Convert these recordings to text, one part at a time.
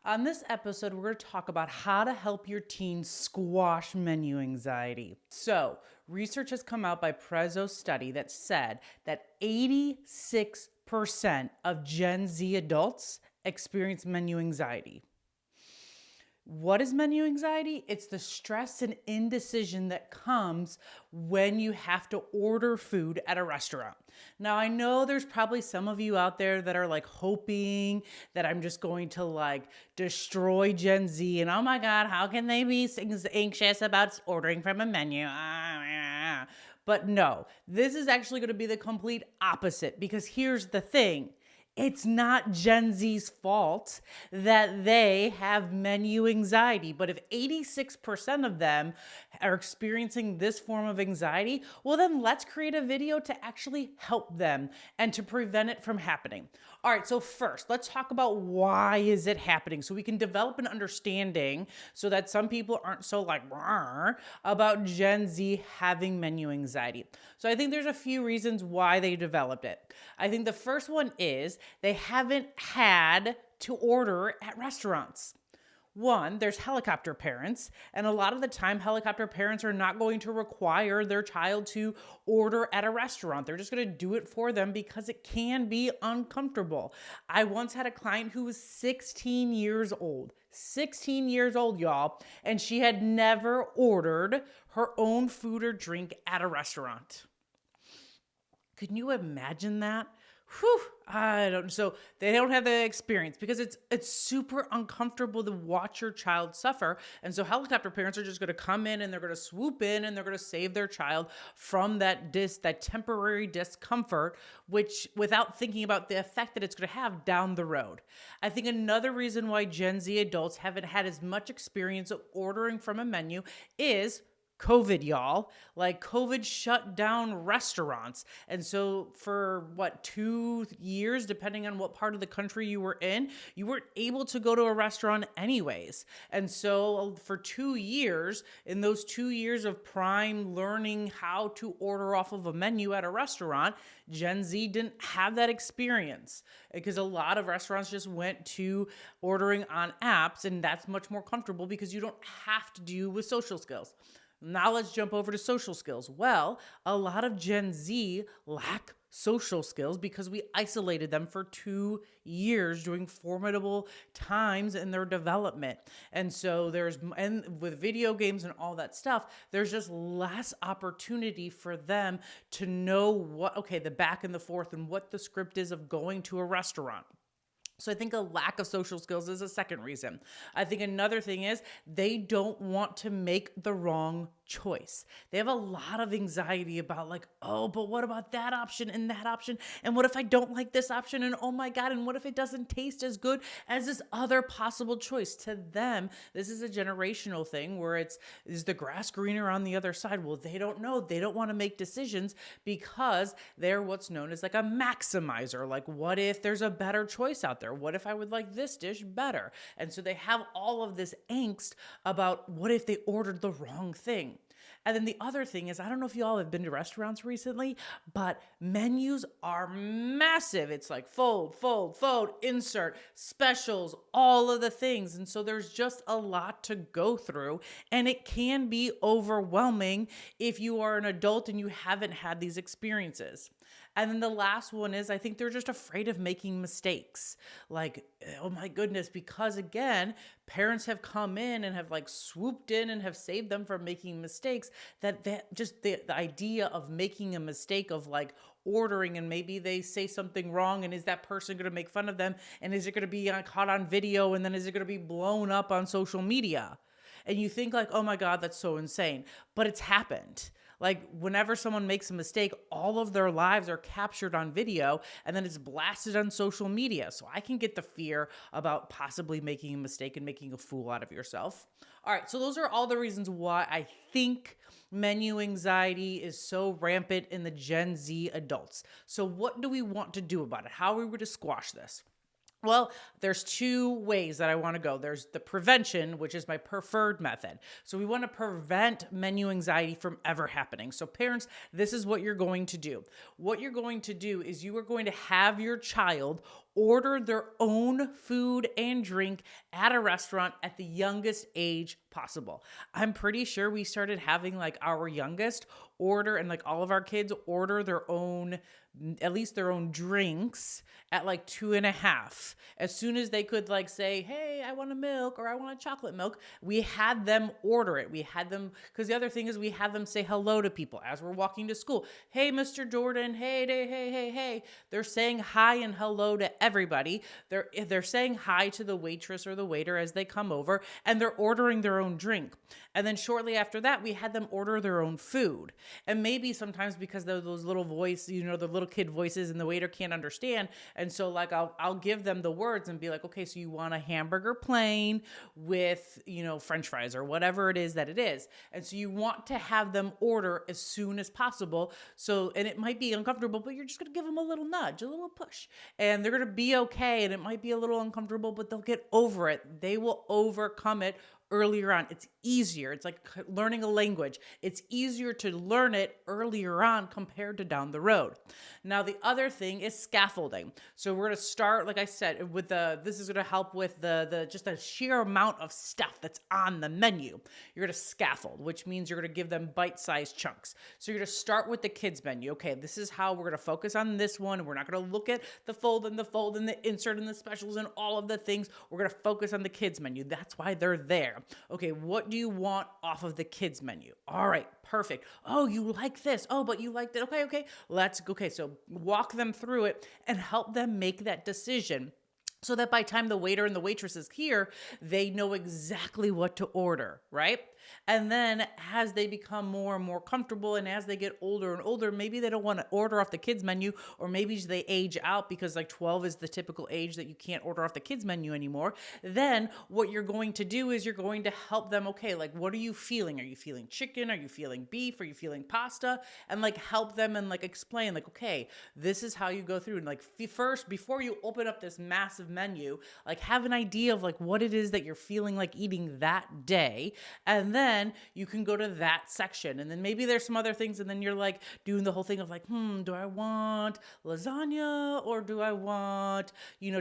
On this episode, we're going to talk about how to help your teen squash menu anxiety. So, research has come out by Prezzo's study that said that 86% of Gen Z adults experience menu anxiety. What is menu anxiety? It's the stress and indecision that comes when you have to order food at a restaurant. Now, I know there's probably some of you out there that are like hoping that I'm just going to like destroy Gen Z and oh my God, how can they be anxious about ordering from a menu? But no, this is actually going to be the complete opposite because here's the thing. It's not Gen Z's fault that they have menu anxiety. But if 86% of them are experiencing this form of anxiety, well, then let's create a video to actually help them and to prevent it from happening. All right, so first, let's talk about why is it happening so we can develop an understanding so that some people aren't so like about Gen Z having menu anxiety. So I think there's a few reasons why they developed it. I think the first one is they haven't had to order at restaurants. One, there's helicopter parents, and a lot of the time, helicopter parents are not going to require their child to order at a restaurant. They're just going to do it for them because it can be uncomfortable. I once had a client who was 16 years old. 16 years old, y'all, and she had never ordered her own food or drink at a restaurant. Can you imagine that? Whew, so they don't have the experience because it's super uncomfortable to watch your child suffer. And so helicopter parents are just going to come in and they're going to swoop in and they're going to save their child from that temporary discomfort, which without thinking about the effect that it's going to have down the road. I think another reason why Gen Z adults haven't had as much experience of ordering from a menu is COVID, y'all. Like COVID shut down restaurants. And so for 2 years, depending on what part of the country you were in, you weren't able to go to a restaurant anyways. And so for 2 years, in those 2 years of prime learning how to order off of a menu at a restaurant, Gen Z didn't have that experience because a lot of restaurants just went to ordering on apps, and that's much more comfortable because you don't have to do with social skills. Now let's jump over to social skills. Well, a lot of Gen Z lack social skills because we isolated them for 2 years during formidable times in their development. And so and with video games and all that stuff, there's just less opportunity for them to know the back and the forth and what the script is of going to a restaurant. So I think a lack of social skills is a second reason. I think another thing is they don't want to make the wrong choice. They have a lot of anxiety about but what about that option and that option? And what if I don't like this option? And oh my God, and what if it doesn't taste as good as this other possible choice? To them, this is a generational thing where is the grass greener on the other side? Well, they don't know. They don't want to make decisions because they're what's known as like a maximizer. Like, what if there's a better choice out there? What if I would like this dish better? And so they have all of this angst about what if they ordered the wrong thing? And then the other thing is, I don't know if you all have been to restaurants recently, but menus are massive. It's like fold, insert, specials, all of the things. And so there's just a lot to go through. And it can be overwhelming if you are an adult and you haven't had these experiences. And then the last one is I think they're just afraid of making mistakes. Like, oh my goodness, because again, parents have come in and have swooped in and have saved them from making mistakes, that just the idea of making a mistake of ordering and maybe they say something wrong, and is that person going to make fun of them, and is it going to be caught on video, and then is it going to be blown up on social media? And you think oh my God, that's so insane, but it's happened. Whenever someone makes a mistake, all of their lives are captured on video and then it's blasted on social media. So I can get the fear about possibly making a mistake and making a fool out of yourself. All right, so those are all the reasons why I think menu anxiety is so rampant in the Gen Z adults. So what do we want to do about it? How are we going to squash this? Well, there's two ways that I want to go. There's the prevention, which is my preferred method. So we want to prevent menu anxiety from ever happening. So parents, this is what you're going to do. What you're going to do is you are going to have your child order their own food and drink at a restaurant at the youngest age possible. I'm pretty sure we started having like our youngest order, and like all of our kids order their own, at least their own drinks at like 2.5. As soon as they could like say, hey, I want a milk or I want a chocolate milk, we had them order it. We had them, because the other thing is we had them say hello to people as we're walking to school. Hey, Mr. Jordan. Hey, hey. They're saying hi and hello to everybody. They're saying hi to the waitress or the waiter as they come over, and they're ordering their own drink. And then shortly after that, we had them order their own food. And maybe sometimes because those little voice, the little kid voices and the waiter can't understand. And so like I'll give them the words and be like, okay, so you want a hamburger plain with, French fries or whatever it is that it is. And so you want to have them order as soon as possible. So, and it might be uncomfortable, but you're just going to give them a little nudge, a little push, and they're going to be okay. And it might be a little uncomfortable, but they'll get over it. They will overcome it earlier on. It's easier. It's like learning a language. It's easier to learn it earlier on compared to down the road. Now, the other thing is scaffolding. So we're going to start, like I said, with this is going to help with the just the sheer amount of stuff that's on the menu. You're going to scaffold, which means you're going to give them bite-sized chunks. So you're going to start with the kids menu. Okay, this is how we're going to focus on this one. We're not going to look at the fold and the insert and the specials and all of the things. We're going to focus on the kids menu. That's why they're there. Okay, what do you want off of the kids menu? All right, perfect. Oh, you like this. Oh, but you liked it. Okay. Let's go. Okay, so walk them through it and help them make that decision, so that by the time the waiter and the waitress is here, they know exactly what to order, right? And then as they become more and more comfortable, and as they get older and older, maybe they don't want to order off the kids menu, or maybe they age out because like 12 is the typical age that you can't order off the kids menu anymore. Then what you're going to do is you're going to help them, okay, like what are you feeling? Are you feeling chicken? Are you feeling beef? Are you feeling pasta? And like help them and like explain like, okay, this is how you go through. And like first, before you open up this massive menu, like have an idea of like what it is that you're feeling like eating that day. And then you can go to that section. And then maybe there's some other things. And then you're like doing the whole thing of like, do I want lasagna or do I want,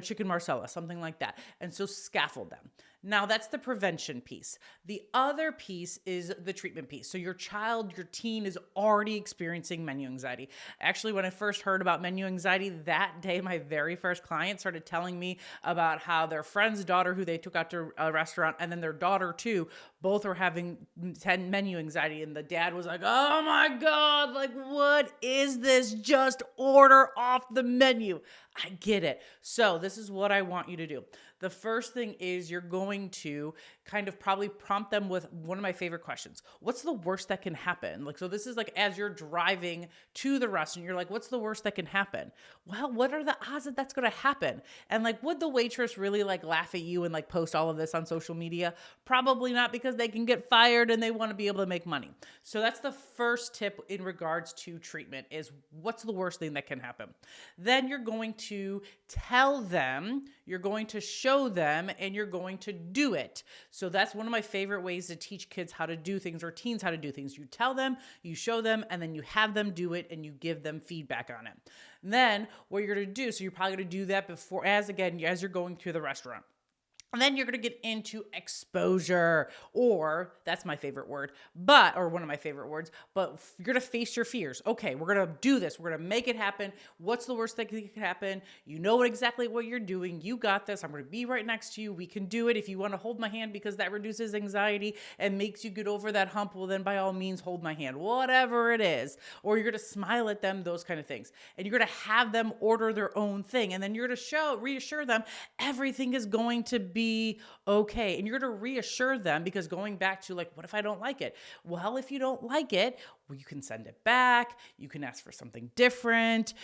chicken marsala, something like that. And so scaffold them. Now that's the prevention piece. The other piece is the treatment piece. So your child, your teen is already experiencing menu anxiety. Actually, when I first heard about menu anxiety that day, my very first client started telling me about how their friend's daughter, who they took out to a restaurant, and then their daughter too, both were having menu anxiety. And the dad was like, oh my God, like what is this? Just order off the menu. I get it. So this is what I want you to do. The first thing is you're going to kind of probably prompt them with one of my favorite questions. What's the worst that can happen? Like, so this is like as you're driving to the restaurant, you're like, what's the worst that can happen? Well, what are the odds that that's going to happen? And like, would the waitress really like laugh at you and like post all of this on social media? Probably not, because they can get fired and they want to be able to make money. So that's the first tip in regards to treatment, is what's the worst thing that can happen? Then you're going to tell them, you're going to show them, and you're going to do it. So that's one of my favorite ways to teach kids how to do things, or teens how to do things. You tell them, you show them, and then you have them do it, and you give them feedback on it. And then what you're going to do, so you're probably going to do that before, as you're going to the restaurant. And then you're going to get into exposure, or that's my favorite word, or one of my favorite words, but you're going to face your fears. Okay, we're going to do this. We're going to make it happen. What's the worst that can happen? You know exactly what you're doing. You got this. I'm going to be right next to you. We can do it. If you want to hold my hand because that reduces anxiety and makes you get over that hump, well, then by all means, hold my hand, whatever it is. Or you're going to smile at them, those kind of things. And you're going to have them order their own thing. And then you're going to reassure them everything is going to be okay. And you're going to reassure them, because going back to like, what if I don't like it? Well, if you don't like it, you can send it back, you can ask for something different,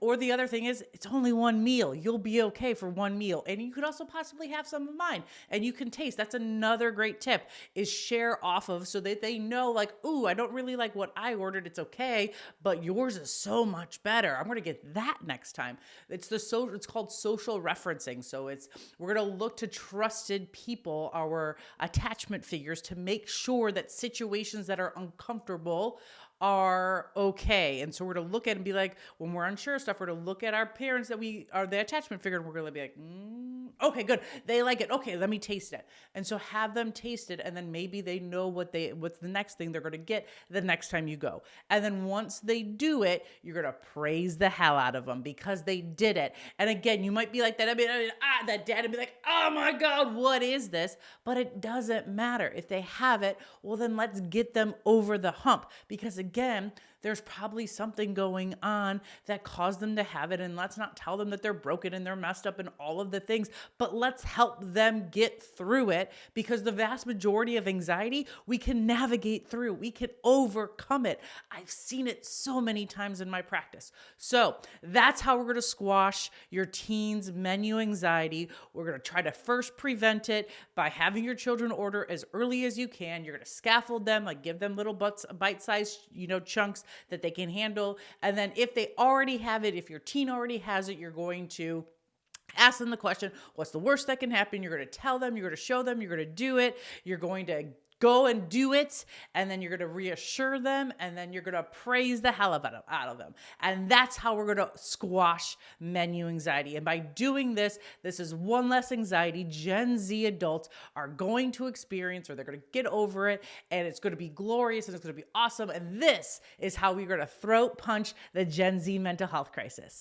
or the other thing is it's only one meal. You'll be okay for one meal. And you could also possibly have some of mine and you can taste. That's another great tip, is share off of, so that they know, like, ooh, I don't really like what I ordered. It's okay, but yours is so much better. I'm going to get that next time. It's called social referencing. So we're going to look to trusted people, our attachment figures, to make sure that situations that are uncomfortable are okay. And so we're to look at and be like, when we're unsure of stuff, we're to look at our parents that we are the attachment figure, and we're going to be like, okay, good. They like it. Okay, let me taste it. And so have them taste it, and then maybe they know what's the next thing they're going to get the next time you go. And then once they do it, you're going to praise the hell out of them because they did it. And again, you might be like that. That dad and be like, oh my God, what is this? But it doesn't matter. If they have it, well, then let's get them over the hump, because again, there's probably something going on that caused them to have it. And let's not tell them that they're broken and they're messed up and all of the things, but let's help them get through it, because the vast majority of anxiety, we can navigate through. We can overcome it. I've seen it so many times in my practice. So that's how we're going to squash your teens' menu anxiety. We're going to try to first prevent it by having your children order as early as you can. You're going to scaffold them, like give them little bite-sized, chunks that they can handle. And then if they already have it, if your teen already has it, you're going to ask them the question, what's the worst that can happen? You're going to tell them, you're going to show them, you're going to do it. You're going to go and do it, and then you're going to reassure them, and then you're going to praise the hell out of them. And that's how we're going to squash menu anxiety. And by doing this is one less anxiety Gen Z adults are going to experience, or they're going to get over it, and it's going to be glorious, and it's going to be awesome. And this is how we're going to throat punch the Gen Z mental health crisis.